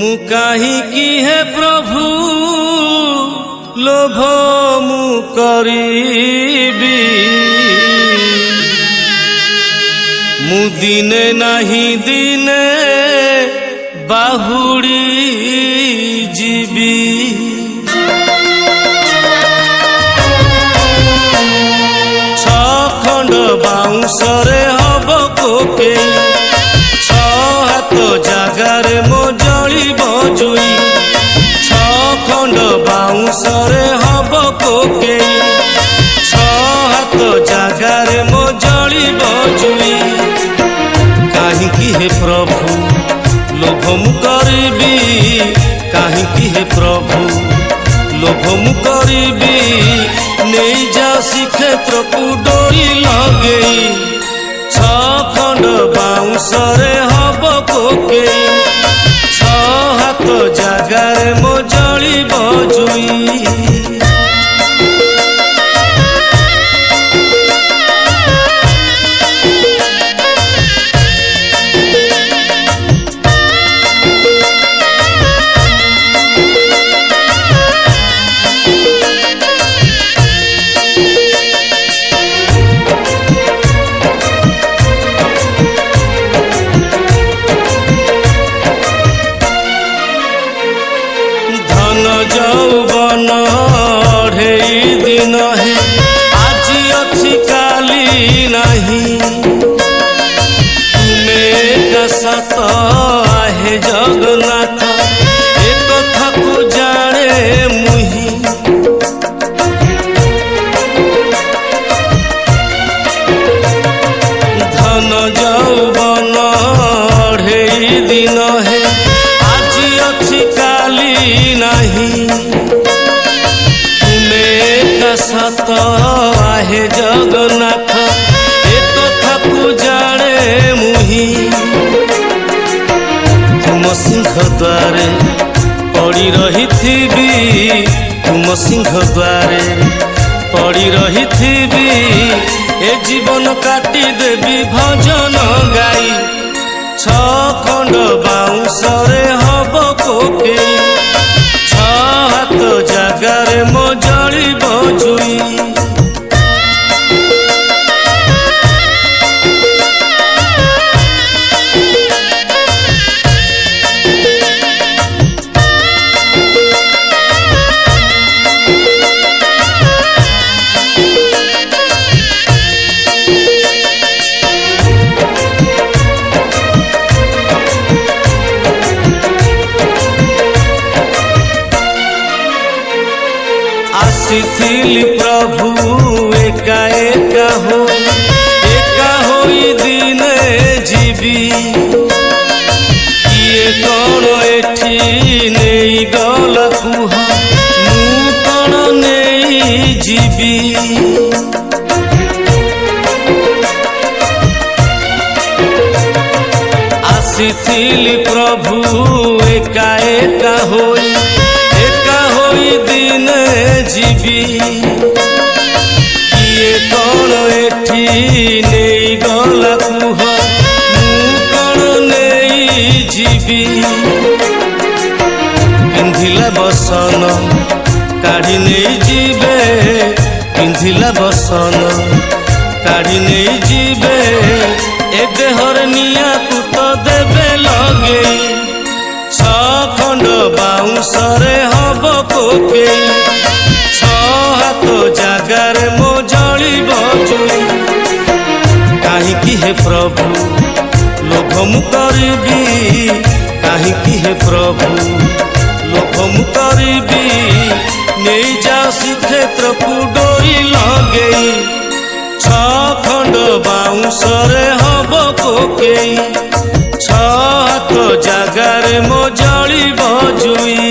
मु काहिकी हे प्रभु लोभ मु करीबी मु दिने नहीं दिने बाहुड़ी जीवी खंड बाउंसरे हब कोके हाथ जगार मो जलिब जुई खंड बाउंसरे हब कोके हाथ जगार मो जलिब जुई काहिकी हे प्रभु लोभ मु करीबी काहिकी हे प्रभु लोभ मु करीबी नहीं जा श्रीक्षेत्र को डोरी लगे खंड बाउंसरे हब कोके हाथ जगार मो जलिब जुई जौवन ढेई दिन है आज अच्छी काली नहीं तुम्हें कसत आहे जगन्नाथ एक कथा को जाने मुही धन जौवन ढेई दिन है आज अच्छी काली नहीं तुम्हें सत आहे जगन्नाथ एक कथा को जाने मुही तुम सिंह द्वारे पड़ी रही थी तुम सिंह द्वारे पड़ी रही थी ए जीवन काटी देवी भजन गाई खंड बाउंसरे हब कोके हाथ जगार मो जलिब जुई आसीथिली प्रभु एका एका होई दिने जीवी किए कौन एठी नहीं गल कुह मु कौन नहीं जीवी आसीथिली प्रभु एका एका होई दिने जीवी किए कौन एठी नहीं गला कुह मु कौन नहीं जीवी पिंधिला बसन काढ़ी नहीं जीवे पिंधिला बसन काढ़ी नहीं जीवे ए देहर निया को तो देवे लगे खंड बाउंसरे हब कोके हाथ जगार मो जलिब जुई काहिकी हे प्रभु लोभ मु करीबी काहिकी हे प्रभु लोभ मु करीबी नहीं जा श्रीक्षेत्र को डोरी लगे खंड बाउंसरे हब कोके हाथ जगार मो जलिब जुई।